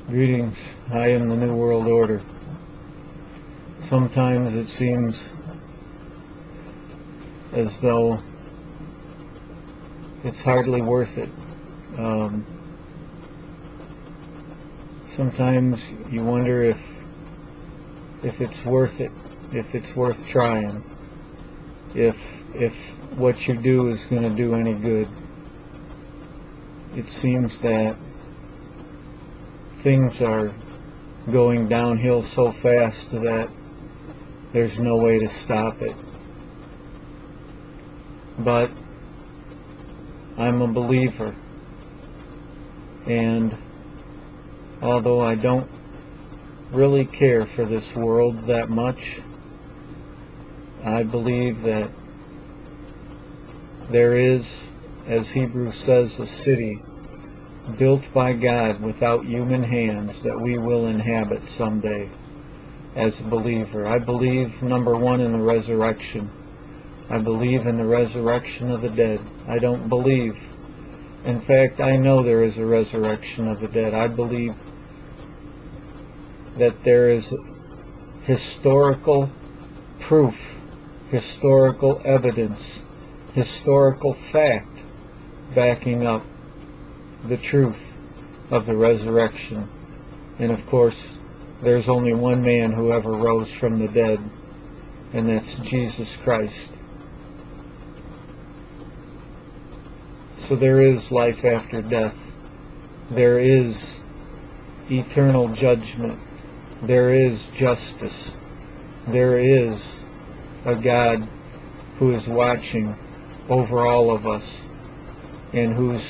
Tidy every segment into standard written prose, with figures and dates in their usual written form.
Greetings. I am the New World Order. Sometimes it seems as though it's hardly worth it. Sometimes you wonder if it's worth it, if it's worth trying, if what you do is going to do any good. It seems that things are going downhill so fast that there's no way to stop it. But I'm a believer, and although I don't really care for this world that much, I believe that there is, as Hebrews says, a city built by God without human hands that we will inhabit someday as a believer. I believe, number one, in the resurrection. I believe in the resurrection of the dead. I don't believe, in fact, I know there is a resurrection of the dead. I believe that there is historical proof, historical evidence, historical fact backing up the truth of the resurrection. And of course, there's only one man who ever rose from the dead, and that's Jesus Christ. So there is life after death. There is eternal judgment. There is justice. There is a God who is watching over all of us and whose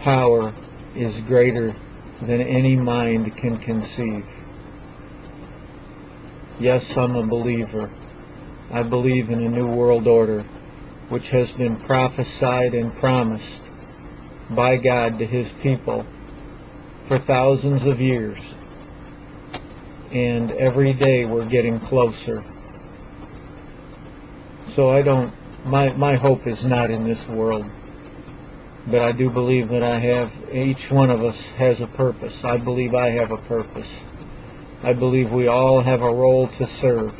power is greater than any mind can conceive. Yes, I'm a believer. I believe in a new world order which has been prophesied and promised by God to His people for thousands of years. And every day we're getting closer. So my hope is not in this world. But I do believe that each one of us has a purpose. I believe I have a purpose. I believe we all have a role to serve.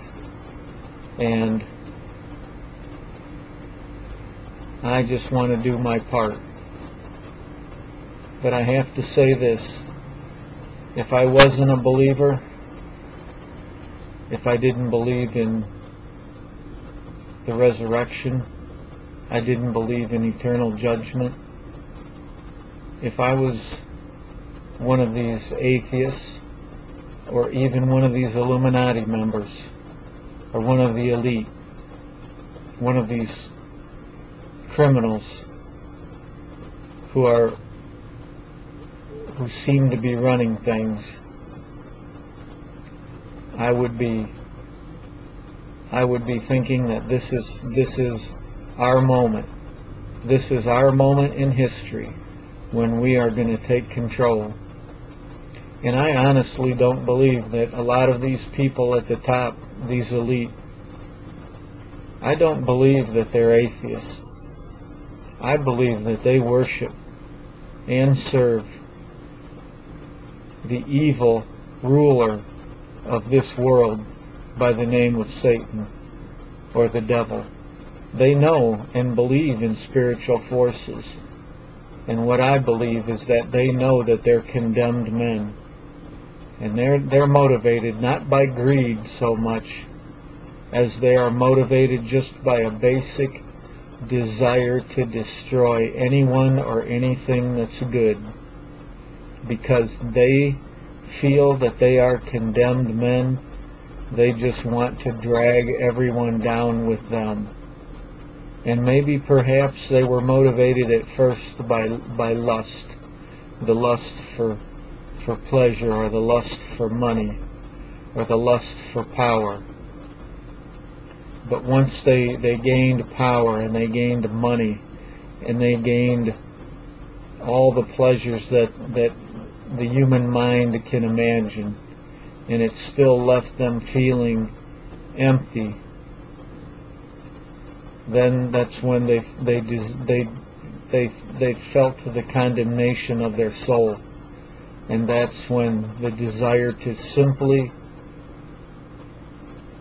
And I just want to do my part. But I have to say this. If I wasn't a believer, if I didn't believe in the resurrection, I didn't believe in eternal judgment, if I was one of these atheists, or even one of these Illuminati members, or one of the elite, one of these criminals who seem to be running things, I would be thinking that this is our moment. This is our moment in history when we are going to take control. And I honestly don't believe that a lot of these people at the top, these elite, I don't believe that they're atheists. I believe that they worship and serve the evil ruler of this world by the name of Satan or the devil. They know and believe in spiritual forces. And what I believe is that they know that they're condemned men. And they're motivated not by greed so much as they are motivated just by a basic desire to destroy anyone or anything that's good, because they feel that they are condemned men. They just want to drag everyone down with them. And maybe perhaps they were motivated at first by lust, the lust for pleasure, or the lust for money, or the lust for power. But once they gained power, and they gained money, and they gained all the pleasures that the human mind can imagine, and it still left them feeling empty, then that's when they felt the condemnation of their soul. And that's when the desire to simply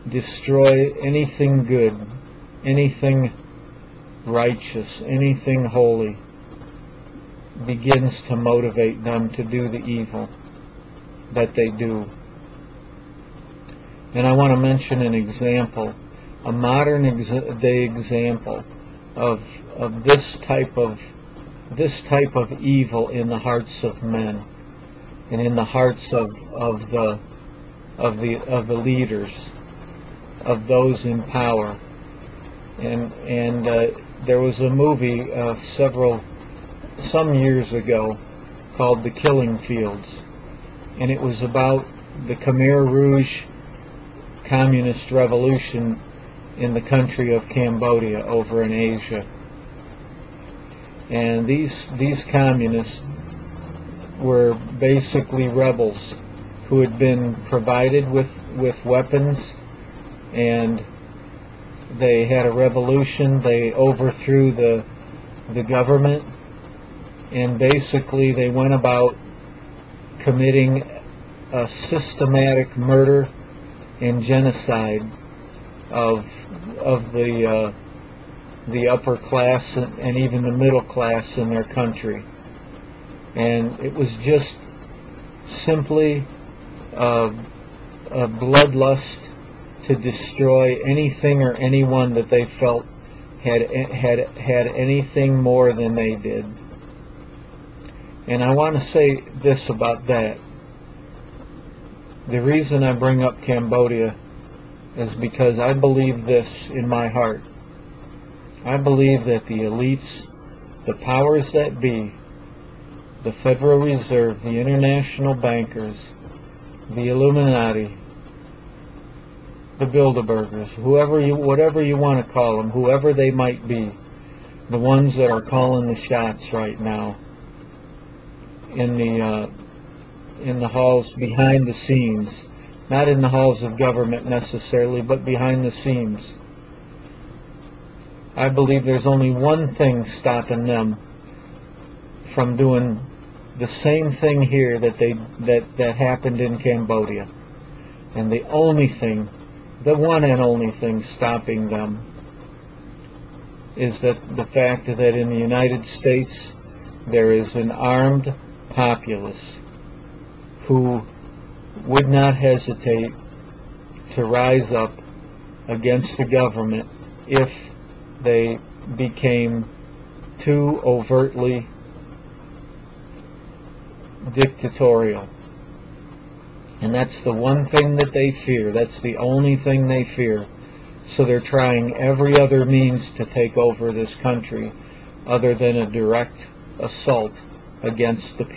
destroy anything good, anything righteous, anything holy, begins to motivate them to do the evil that they do. And I want to mention an example, a modern day example of this type of evil in the hearts of men and in the hearts of the leaders, of those in power. And there was a movie some years ago called The Killing Fields, and it was about the Khmer Rouge communist revolution in the country of Cambodia over in Asia. And these communists were basically rebels who had been provided with weapons, and they had a revolution. They overthrew the government, and basically they went about committing a systematic murder and genocide of the upper class and even the middle class in their country. And it was just simply a bloodlust to destroy anything or anyone that they felt had anything more than they did. And I want to say this about that. The reason I bring up Cambodia is because I believe this in my heart. I believe that the elites, the powers that be, the Federal Reserve, the international bankers, the Illuminati, the Bilderbergers, whatever you want to call them, whoever they might be, the ones that are calling the shots right now in the halls behind the scenes, not in the halls of government necessarily, but behind the scenes. I believe there's only one thing stopping them from doing the same thing here that happened in Cambodia. And the only thing, the one and only thing stopping them is that the fact that in the United States there is an armed populace who would not hesitate to rise up against the government if they became too overtly dictatorial. And that's the one thing that they fear. That's the only thing they fear. So they're trying every other means to take over this country other than a direct assault against the people.